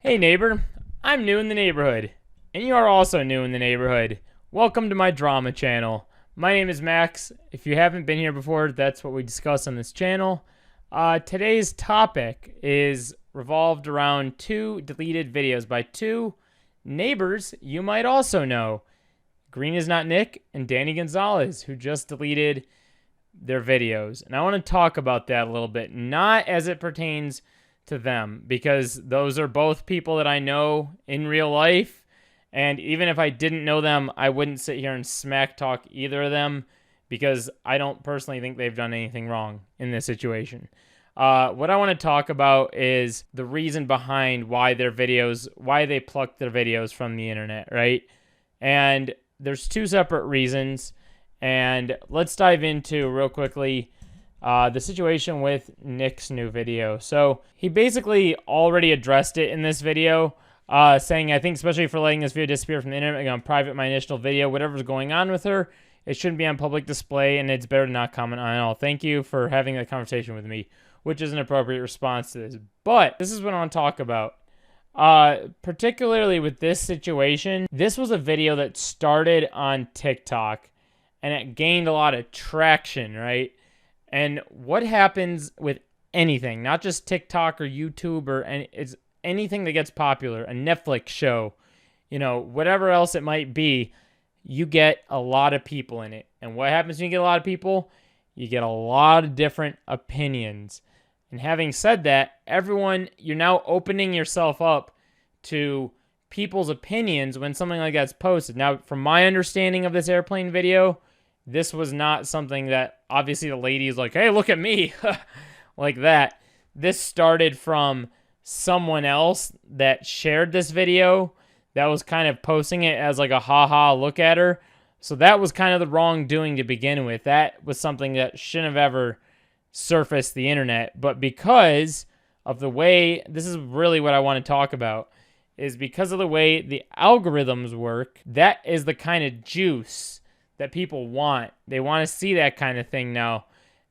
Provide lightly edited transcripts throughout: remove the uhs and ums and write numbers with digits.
Hey neighbor, I'm new in the neighborhood, and you are also new in the neighborhood. Welcome to my drama channel. My name is Max. If you haven't been here before, that's what we discuss on this channel. Today's topic is revolved around two deleted videos by two neighbors you might also know, Greenisnotnick and Danny Gonzalez, who just deleted their videos. And I want to talk about that a little bit, not as it pertains to them, because those are both people that I know in real life, and even if I didn't know them, I wouldn't sit here and smack talk either of them, because I don't personally think they've done anything wrong in this situation. What I want to talk about is the reason behind why they plucked their videos from the internet, right? And there's two separate reasons, and let's dive into real quickly the situation with Nick's new video. So he basically already addressed it in this video, saying, I think especially for letting this video disappear from the internet, I'm going to private my initial video. Whatever's going on with her, it shouldn't be on public display, and it's better to not comment on it all. Thank you for having that conversation with me, which is an appropriate response to this. But this is what I want to talk about. Particularly with this situation, this was a video that started on TikTok, and it gained a lot of traction, right? And what happens with anything, not just TikTok or YouTube or it's anything that gets popular, a Netflix show, whatever else it might be, you get a lot of people in it. And what happens when you get a lot of people? You get a lot of different opinions. And having said that, you're now opening yourself up to people's opinions when something like that's posted. Now, from my understanding of this airplane video, this was not something that, obviously the lady is like, hey, look at me, like that. This started from someone else that shared this video that was kind of posting it as like a haha, look at her. So that was kind of the wrongdoing to begin with. That was something that shouldn't have ever surfaced the internet. But because of the way, this is really what I want to talk about, is because of the way the algorithms work, that is the kind of juice that people want. They want to see that kind of thing now.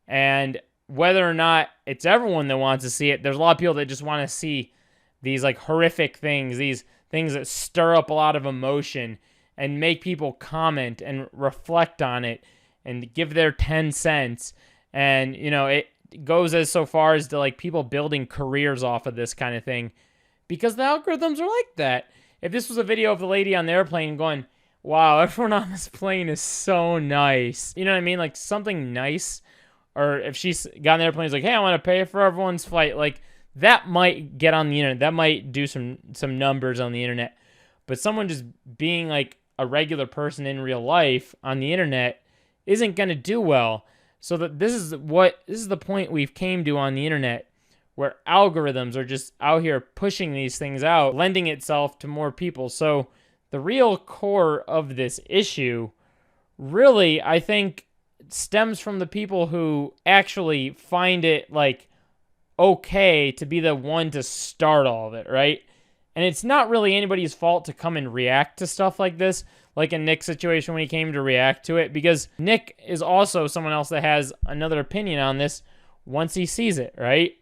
And whether or not it's everyone that wants to see it, there's a lot of people that just want to see these like horrific things, these things that stir up a lot of emotion and make people comment and reflect on it and give their 10 cents. And, it goes as so far as to like people building careers off of this kind of thing because the algorithms are like that. If this was a video of the lady on the airplane going, wow, everyone on this plane is so nice. You know what I mean? Like something nice. Or if she's got on the airplane, he's like, hey, I want to pay for everyone's flight. Like that might get on the internet. That might do some numbers on the internet. But someone just being like a regular person in real life on the internet isn't going to do well. So that this is the point we've came to on the internet, where algorithms are just out here pushing these things out, lending itself to more people. So the real core of this issue really, I think, stems from the people who actually find it like okay to be the one to start all of it, right? And it's not really anybody's fault to come and react to stuff like this, like in Nick's situation when he came to react to it, because Nick is also someone else that has another opinion on this once he sees it, right?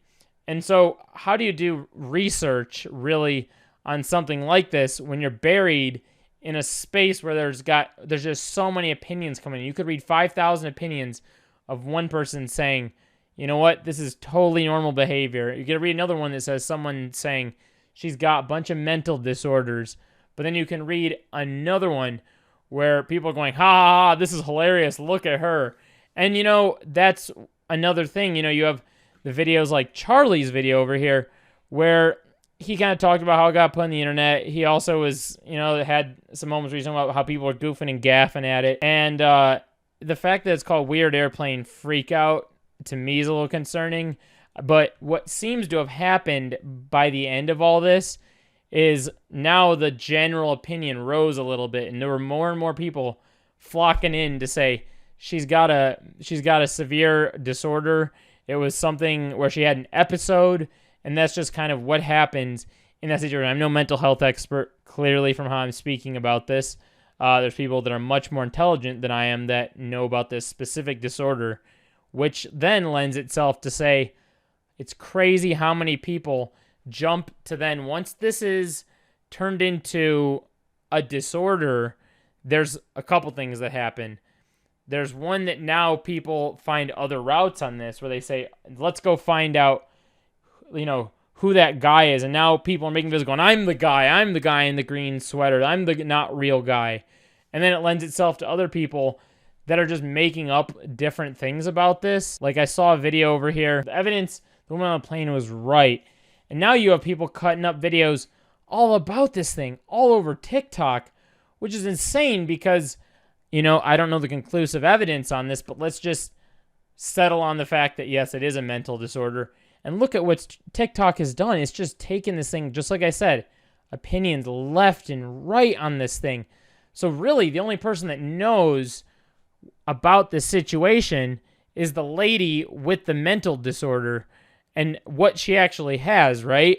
And so how do you do research really on something like this when you're buried in a space where there's just so many opinions coming in? You could read 5,000 opinions of one person saying, you know what, this is totally normal behavior. You could read another one that says someone saying she's got a bunch of mental disorders. But then you can read another one where people are going, ha, ha, ha, this is hilarious, look at her. And, that's another thing. You have the videos like Charlie's video over here where he kind of talked about how it got put on the internet. He also was, had some moments where he's talking about how people are goofing and gaffing at it. And the fact that it's called Weird Airplane Freakout, to me, is a little concerning. But what seems to have happened by the end of all this is now the general opinion rose a little bit, and there were more and more people flocking in to say she's got a severe disorder. It was something where she had an episode. And that's just kind of what happens in that situation. I'm no mental health expert, clearly, from how I'm speaking about this. There's people that are much more intelligent than I am that know about this specific disorder, which then lends itself to say, it's crazy how many people jump to then, once this is turned into a disorder, there's a couple things that happen. There's one that now people find other routes on this where they say, let's go find out, who that guy is. And now people are making videos going, I'm the guy in the green sweater. I'm the not real guy. And then it lends itself to other people that are just making up different things about this. Like I saw a video over here. The evidence, the woman on the plane was right. And now you have people cutting up videos all about this thing, all over TikTok, which is insane because, I don't know the conclusive evidence on this, but let's just settle on the fact that, yes, it is a mental disorder. And look at what TikTok has done. It's just taken this thing, just like I said, opinions left and right on this thing. So really, the only person that knows about this situation is the lady with the mental disorder and what she actually has, right?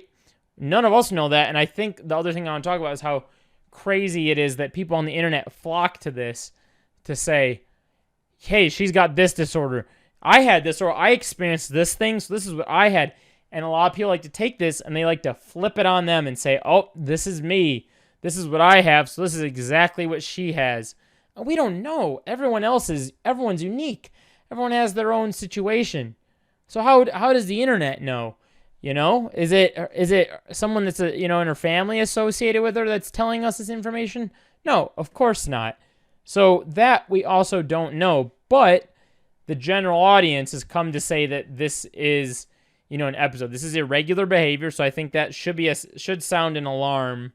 None of us know that. And I think the other thing I want to talk about is how crazy it is that people on the internet flock to this to say, hey, she's got this disorder. I had this, or I experienced this thing, so this is what I had. And a lot of people like to take this and they like to flip it on them and say, oh, this is me. This is what I have, so this is exactly what she has. And we don't know. Everyone's unique. Everyone has their own situation. So how does the internet know? Is it someone that's in her family associated with her that's telling us this information? No, of course not. So that we also don't know. But the general audience has come to say that this is, an episode. This is irregular behavior, so I think that should sound an alarm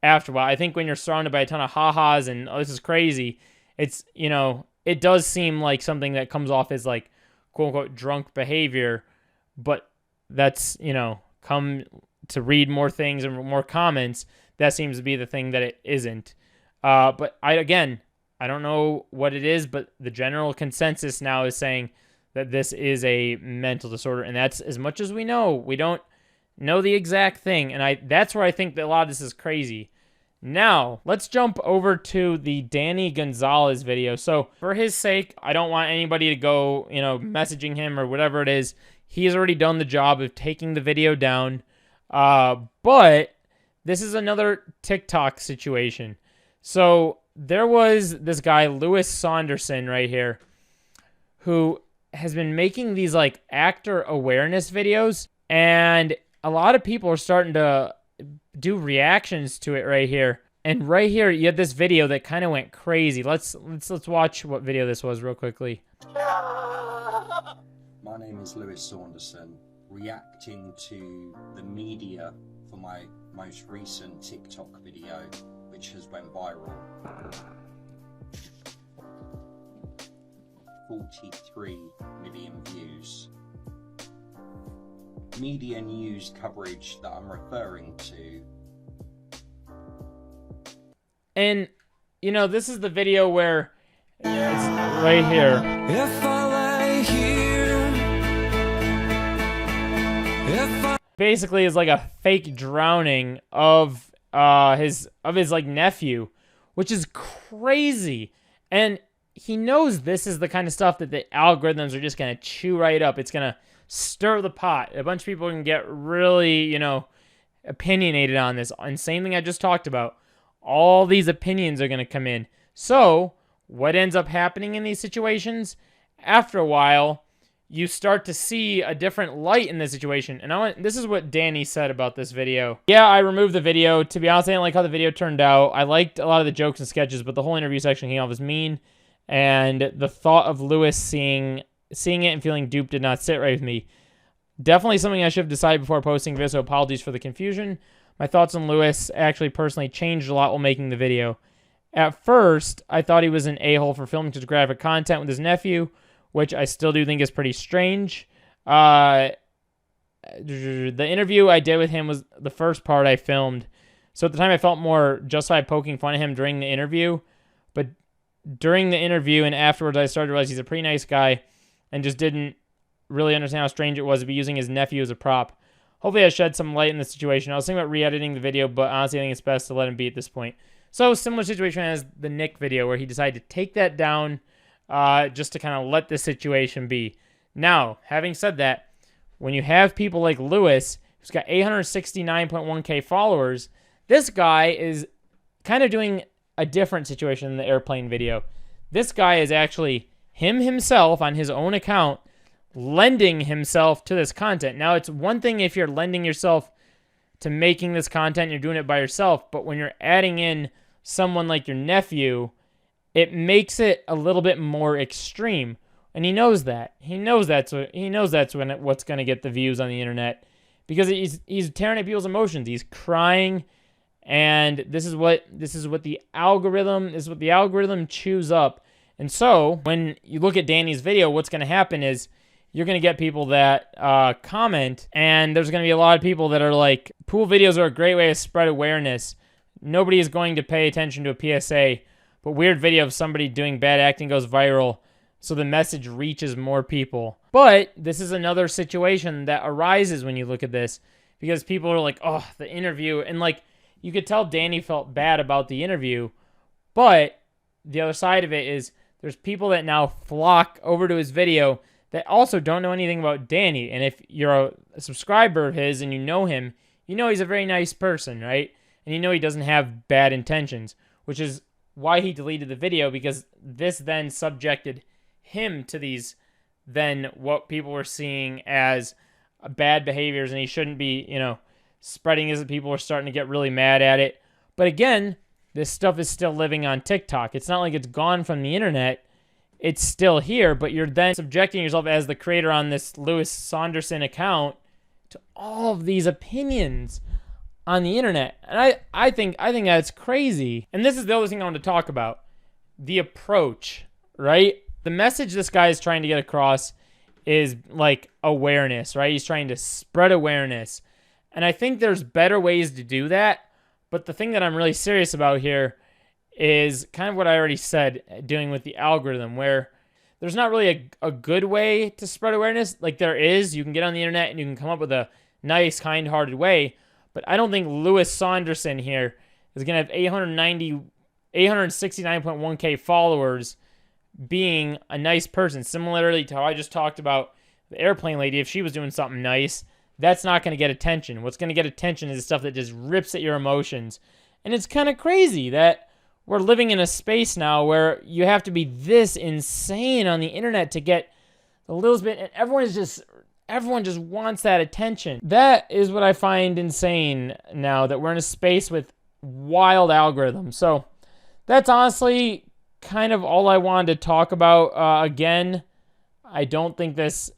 after a while. I think when you're surrounded by a ton of ha-has and, oh, this is crazy, it's, it does seem like something that comes off as like, quote-unquote, drunk behavior, but that's, come to read more things and more comments, that seems to be the thing that it isn't. But I don't know what it is, but the general consensus now is saying that this is a mental disorder, and that's as much as we know. We don't know the exact thing, and that's where I think that a lot of this is crazy. Now, let's jump over to the Danny Gonzalez video. So, for his sake, I don't want anybody to go, messaging him or whatever it is. He has already done the job of taking the video down, but this is another TikTok situation. So, there was this guy, Lewis Saunderson, right here, who has been making these, like, actor awareness videos, and a lot of people are starting to do reactions to it right here. And right here, you had this video that kind of went crazy. Let's watch what video this was real quickly. My name is Lewis Saunderson, reacting to the media for my most recent TikTok video, which has went viral. 43 million views. Media news coverage that I'm referring to. And, this is the video where it's right here. If I lay here, basically is like a fake drowning of his like nephew, which is crazy. And he knows this is the kind of stuff that the algorithms are just going to chew right up. It's going to stir the pot. A bunch of people can get really, opinionated on this. And same thing I just talked about. All these opinions are going to come in. So what ends up happening in these situations? After a while, you start to see a different light in the situation. And this is what Danny said about this video. Yeah, I removed the video. To be honest, I didn't like how the video turned out. I liked a lot of the jokes and sketches, but the whole interview section came off as mean. And the thought of Lewis seeing it and feeling duped did not sit right with me. Definitely something I should have decided before posting this, so apologies for the confusion. My thoughts on Lewis actually personally changed a lot while making the video. At first, I thought he was an a-hole for filming such graphic content with his nephew, which I still do think is pretty strange. The interview I did with him was the first part I filmed. So at the time, I felt more justified poking fun at him during the interview. But during the interview and afterwards, I started to realize he's a pretty nice guy and just didn't really understand how strange it was to be using his nephew as a prop. Hopefully I shed some light in the situation. I was thinking about re-editing the video, but honestly I think it's best to let him be at this point. So similar situation as the Nick video where he decided to take that down just to kind of let the situation be. Now, having said that, when you have people like Lewis who's got 869.1K followers. This guy is kind of doing a different situation in the airplane video. This guy is actually himself on his own account lending himself to this content. Now, it's one thing if you're lending yourself to making this content, you're doing it by yourself, but when you're adding in someone like your nephew, it makes it a little bit more extreme. And he knows that. He knows that's what's going to get the views on the internet, because he's tearing at people's emotions. He's crying, and this is what the algorithm chews up. And so when you look at Danny's video, what's going to happen is you're going to get people that comment, and there's going to be a lot of people that are like, pool videos are a great way to spread awareness. Nobody is going to pay attention to a PSA, but weird video of somebody doing bad acting goes viral, so the message reaches more people. But this is another situation that arises when you look at this, because people are like, oh, the interview. And like, you could tell Danny felt bad about the interview, but the other side of it is there's people that now flock over to his video that also don't know anything about Danny. And if you're a subscriber of his and you know him, you know he's a very nice person, right? And you know he doesn't have bad intentions, which is why he deleted the video, because this then subjected him to these, then what people were seeing as bad behaviors, and he shouldn't be, spreading this. People are starting to get really mad at it. But again, this stuff is still living on TikTok. It's not like it's gone from the internet. It's still here, but you're then subjecting yourself as the creator on this Louis Saunderson account to all of these opinions on the internet. And I think that's crazy. And this is the other thing I want to talk about. The approach, right? The message this guy is trying to get across is like awareness, right? He's trying to spread awareness. And I think there's better ways to do that. But the thing that I'm really serious about here is kind of what I already said, doing with the algorithm, where there's not really a good way to spread awareness. Like there is, you can get on the internet and you can come up with a nice, kind-hearted way. But I don't think Louis Saunderson here is going to have 869.1K followers being a nice person. Similarly to how I just talked about the airplane lady, if she was doing something nice, that's not going to get attention. What's going to get attention is the stuff that just rips at your emotions. And it's kind of crazy that we're living in a space now where you have to be this insane on the internet to get a little bit, and everyone just wants that attention. That is what I find insane now, that we're in a space with wild algorithms. So that's honestly kind of all I wanted to talk about. Again, I don't think this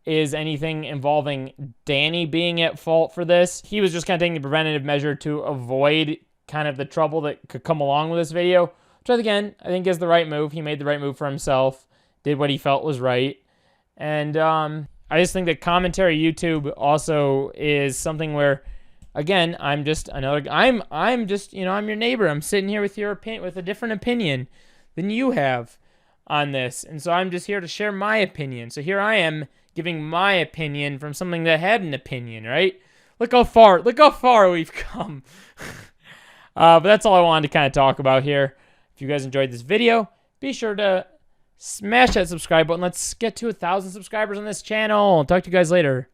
is anything involving Danny being at fault for this. He was just kind of taking a preventative measure to avoid kind of the trouble that could come along with this video, which again, I think is the right move. He made the right move for himself, did what he felt was right. And I just think that commentary YouTube also is something where, again, I'm just another, I'm your neighbor. I'm sitting here with with a different opinion than you have on this. And so I'm just here to share my opinion. So here I am giving my opinion from something that had an opinion, right? Look how far we've come. But that's all I wanted to kind of talk about here. If you guys enjoyed this video, be sure to smash that subscribe button. Let's get to 1,000 subscribers on this channel. Talk to you guys later.